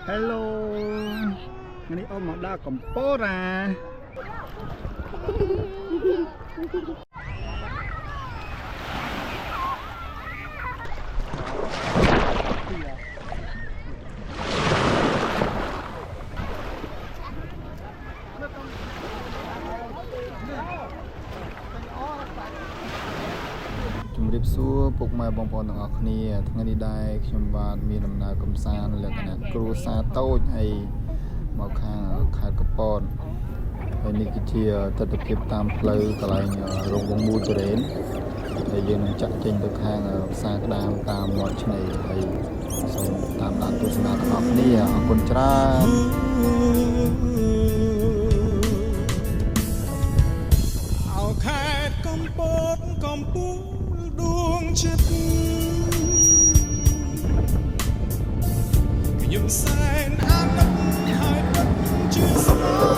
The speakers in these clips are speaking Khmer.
Hello នេះអូនមកដល់កំពតជំរាបសួរពុកម៉ែបងប្អូនទាំងអស់គ្នាថ្ងៃនេះដែរខ្ញុំបាទមានដំណើរកំសាន្តលក្ខណៈគ្រួសារតូចហើយមកខាងខេត្តកំពតហើយនេះគឺជាទស្សនវិជ្ជាតាមផ្លូវកន្លែងរោងវងមូលចរេនហើយយើងនឹងចាក់ចេញទៅខាងផ្សារក្តាមតាមមាត់ឆ្នេរហើយសូមតាមដានទស្សនាទាំងអស់គ្នាអរគុណច្រើនខេត្តកំពតកំពូលដួងចិត្តខ្ញុំសែនអាណិតហើយពិតជាស្នេហ៍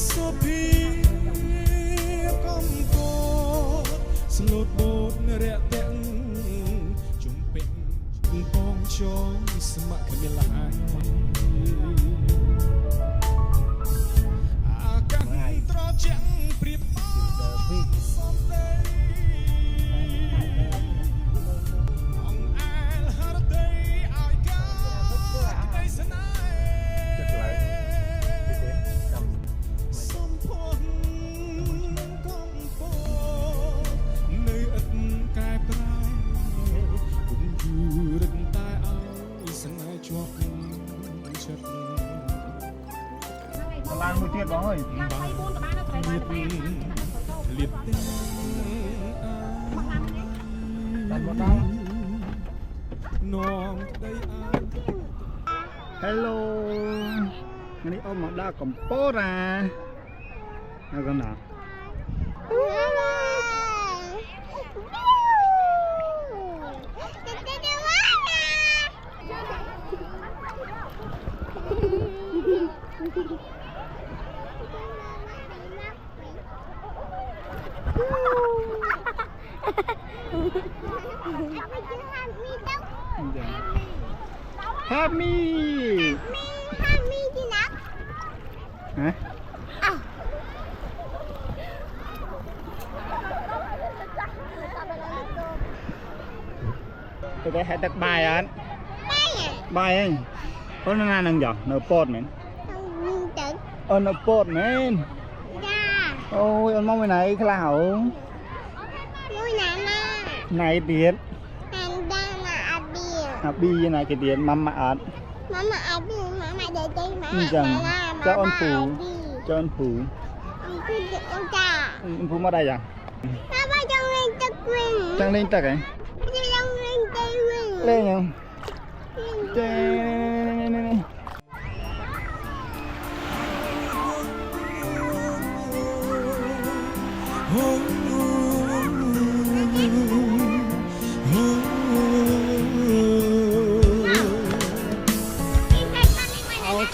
សុភីកំពតស្លូតបូតរាក់ទាំងជុំពេញពងជងស្ម័គ្រគ្មានឡាយជាងព្រៀបមកសំដីអងអែលហរដីឲ្យកាក្ដីស្នេហ៍ចិត្តឡើងសំភពកំពតនៅឥតកែប្រែគុំយូរឹកតែឲ្យស្នេហ៍ជាប់ចិត្តឡើងមួយទៀតបងអើយលៀបលៀបទេបានមកដល់នាំដីអាយ Hello នេះអូនមកដល់កំពតហើយកណ្ដាHappy ที่นักฮะtôi thấy hai tắc bài á bài ấy có nó ngang năng giọt nó bột mến nó bột mến ôi ông mong cái này cái nào này biết Abi như này cái điện mama ớt mama Abi mama để đây mà cho anh phụ anh phụ mà đây à trăng lên tắc ấy lên không lên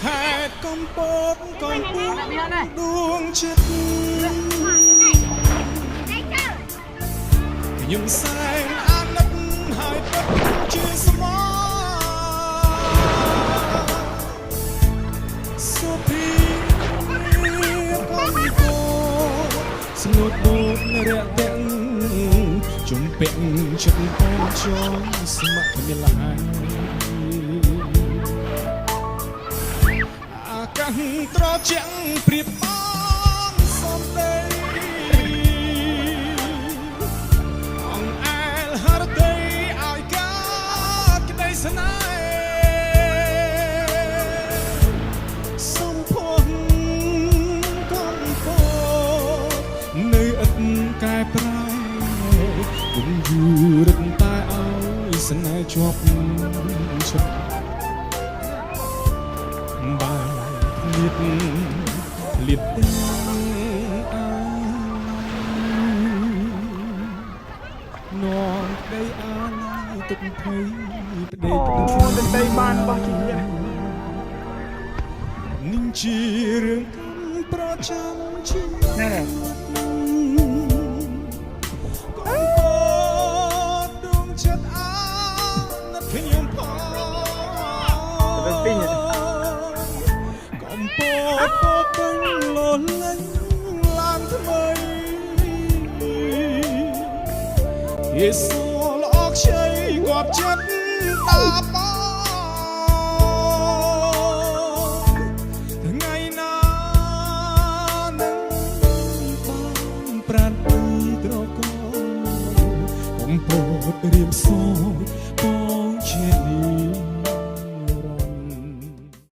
ខេត្តកំពតកំពូលដួងចិត្តខ្ញុំសែនអាណិតហើយពិតជាស្មោះសុភីកំពតស្លូតបូតរាក់ទាំងជុំពាក់ចិត្តពងជងស្ម័គ្រគ្មានឡាយត្រជាក់ព្រៀបបងសំដីអងអែលហរដីឲ្យកាក្ដីស្នេហ៍សំភពកំពតនៅឥតកែប្រែគុំយូរឹកតែឲ្យស្នេហ៍ជាប់ចិត្តលៀបលៀបទេនាំដីអាយទឹកភ័យប្តីទឹកដីបានរបស់ជីវិតនឹងជារឿងប្រចាំជីវិតណែកំពតដួងចិត្តអាណិត សល្អខ្ចីងាប់ចិត្តតាបងថ្ងៃណានឹងបានប្រានពីត្រកកំពុតរៀមសោយ